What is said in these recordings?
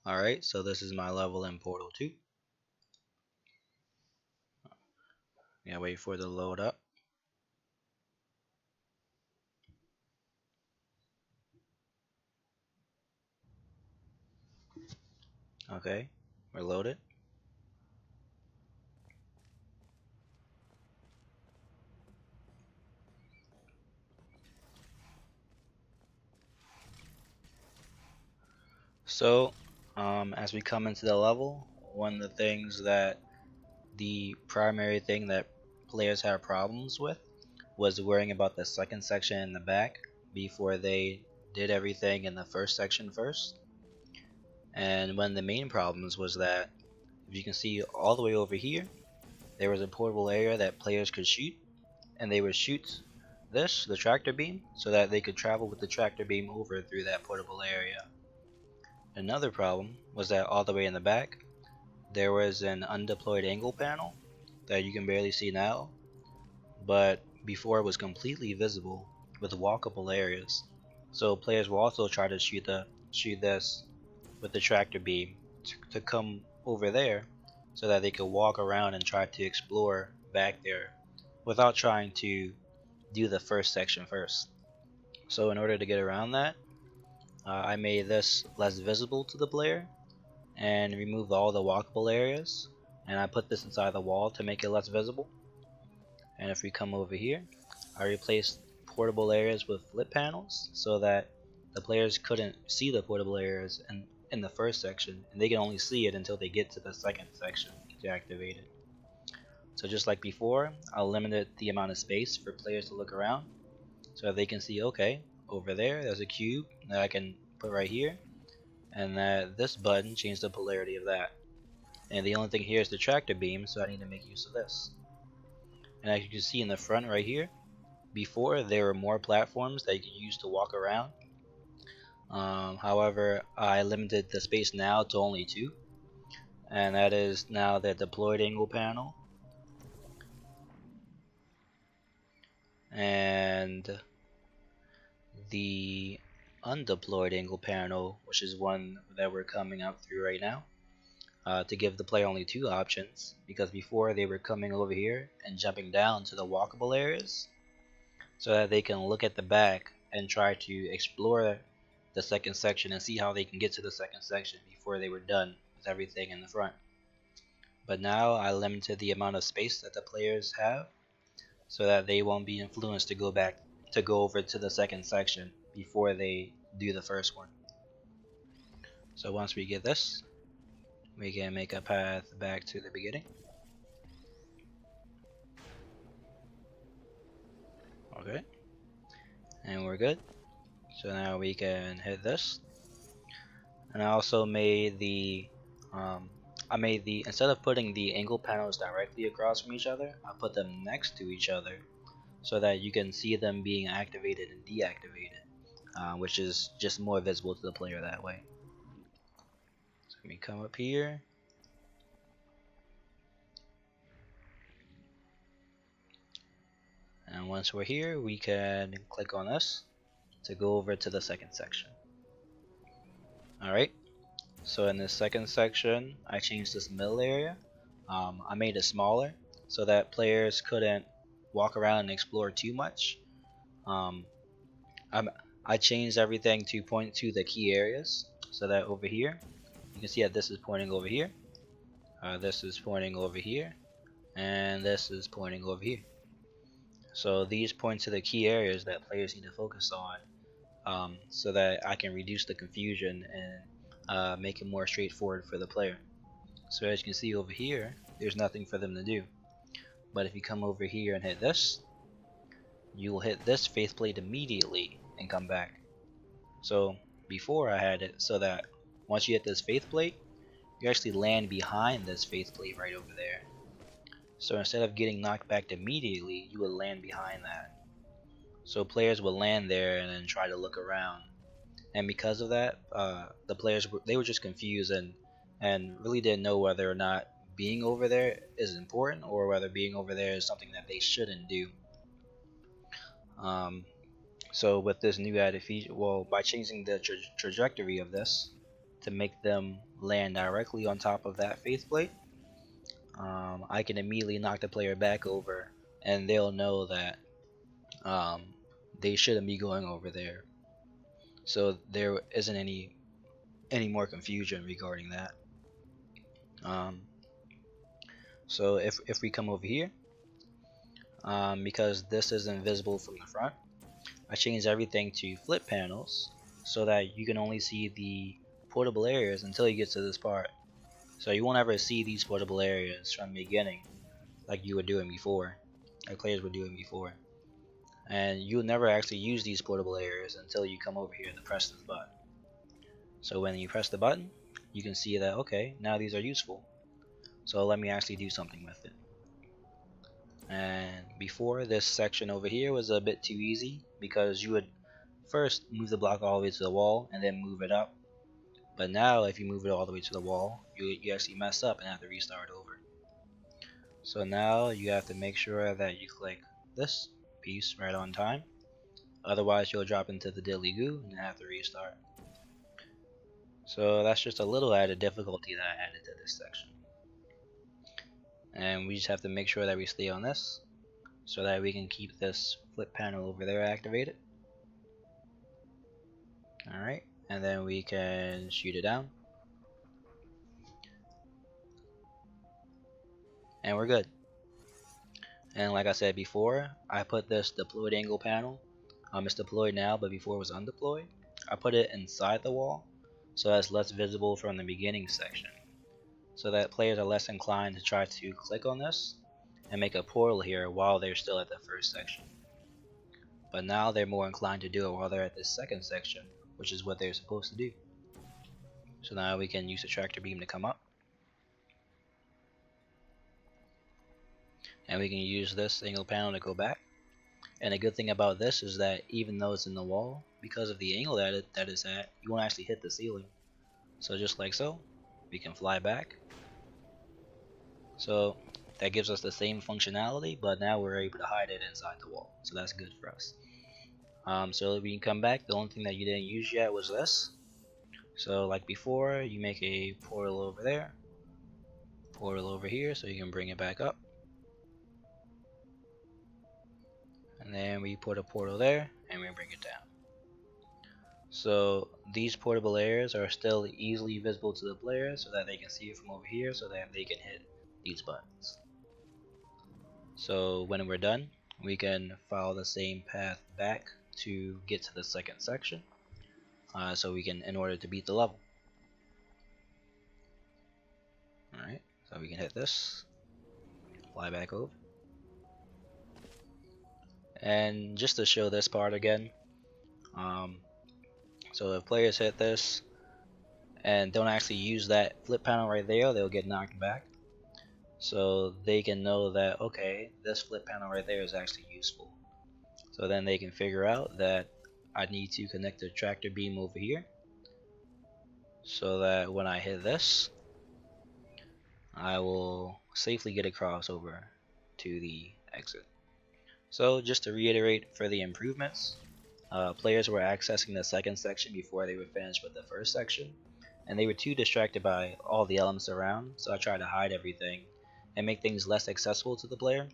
Alright, so this is my level in Portal 2. Yeah, wait for it to load up. Okay, we're loaded. So, as we come into the level, one of the things that the primary thing that players have problems with was worrying about the second section in the back before they did everything in the first section first. And one of the main problems was that if you can see all the way over here, there was a portable area that players could shoot, and they would shoot the tractor beam, so that they could travel with the tractor beam over through that portable area. Another problem was that all the way in the back, there was an undeployed angle panel that you can barely see now, but before it was completely visible with walkable areas. So players will also try to shoot this with the tractor beam to come over there so that they could walk around and try to explore back there without trying to do the first section first. So in order to get around that, I made this less visible to the player and removed all the walkable areas, and I put this inside the wall to make it less visible. And if we come over here, I replaced portable areas with flip panels so that the players couldn't see the portable areas in the first section, and they can only see it until they get to the second section to activate it. So just like before, I limited the amount of space for players to look around so that they can see, okay, over there's a cube that I can put right here, and that this button changed the polarity of that. And the only thing here is the tractor beam, so I need to make use of this. And as you can see in the front right here, before there were more platforms that you could use to walk around. However, I limited the space now to only two, and that is now the deployed angle panel and the undeployed angle panel, which is one that we're coming up through right now, to give the player only two options, because before they were coming over here and jumping down to the walkable areas so that they can look at the back and try to explore the second section and see how they can get to the second section before they were done with everything in the front. But now I limited the amount of space that the players have so that they won't be influenced to go over to the second section before they do the first one. So once we get this, we can make a path back to the beginning. Okay, and we're good. So now we can hit this. And I also made um, instead of putting the angle panels directly across from each other, I put them next to each other so that you can see them being activated and deactivated, which is just more visible to the player that way. So let me come up here. And once we're here, we can click on this to go over to the second section. Alright, so in this second section, I changed this middle area. I made it smaller so that players couldn't walk around and explore too much. Um, I changed everything to point to the key areas so that over here, you can see that this is pointing over here, this is pointing over here, and this is pointing over here. So these point to the key areas that players need to focus on, so that I can reduce the confusion and make it more straightforward for the player. So as you can see over here, there's nothing for them to do. But if you come over here and hit this, you will hit this faceplate immediately and come back. So before I had it so that once you hit this faceplate, you actually land behind this faceplate right over there. So instead of getting knocked back immediately, you would land behind that. So players would land there and then try to look around. And because of that, the players they were just confused and really didn't know whether or not being over there is important or whether being over there is something that they shouldn't do. So with this new added feature, well, by changing the trajectory of this to make them land directly on top of that faith plate, I can immediately knock the player back over, and they'll know that um, they shouldn't be going over there. So there isn't any more confusion regarding that. Um, so if we come over here, because this is invisible from the front, I changed everything to flip panels so that you can only see the portable areas until you get to this part. So you won't ever see these portable areas from the beginning like you were doing before, like players were doing before. And you'll never actually use these portable areas until you come over here and press this button. So when you press the button, you can see that, okay, now these are useful. So let me actually do something with it. And before, this section over here was a bit too easy because you would first move the block all the way to the wall and then move it up. But now if you move it all the way to the wall, you actually mess up and have to restart over. So now you have to make sure that you click this piece right on time. Otherwise you'll drop into the diddly goo and have to restart. So that's just a little added difficulty that I added to this section. And we just have to make sure that we stay on this so that we can keep this flip panel over there activated. Alright, and then we can shoot it down. And we're good. And like I said before, I put this deployed angle panel. It's deployed now, but before it was undeployed. I put it inside the wall so that's less visible from the beginning section, so that players are less inclined to try to click on this and make a portal here while they're still at the first section. But now they're more inclined to do it while they're at this second section, which is what they're supposed to do. So now we can use the tractor beam to come up. And we can use this angle panel to go back. And a good thing about this is that even though it's in the wall, because of the angle that it's at, you won't actually hit the ceiling. So just like so, we can fly back. So that gives us the same functionality, but now we're able to hide it inside the wall. So that's good for us. So we can come back. The only thing that you didn't use yet was this. So like before, you make a portal over there, portal over here, so you can bring it back up. And then we put a portal there, and we bring it down. So these portable areas are still easily visible to the player so that they can see it from over here so that they can hit these buttons. So when we're done, we can follow the same path back to get to the second section, so we can, in order to beat the level. Alright, so we can hit this, fly back over. And just to show this part again, so if players hit this and don't actually use that flip panel right there, they'll get knocked back. So they can know that, okay, this flip panel right there is actually useful. So then they can figure out that I need to connect the tractor beam over here, so that when I hit this, I will safely get across over to the exit. So just to reiterate for the improvements, players were accessing the second section before they were finished with the first section, and they were too distracted by all the elements around, so I tried to hide everything and make things less accessible to the player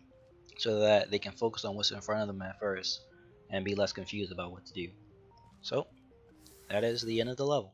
so that they can focus on what's in front of them at first and be less confused about what to do. So that is the end of the level.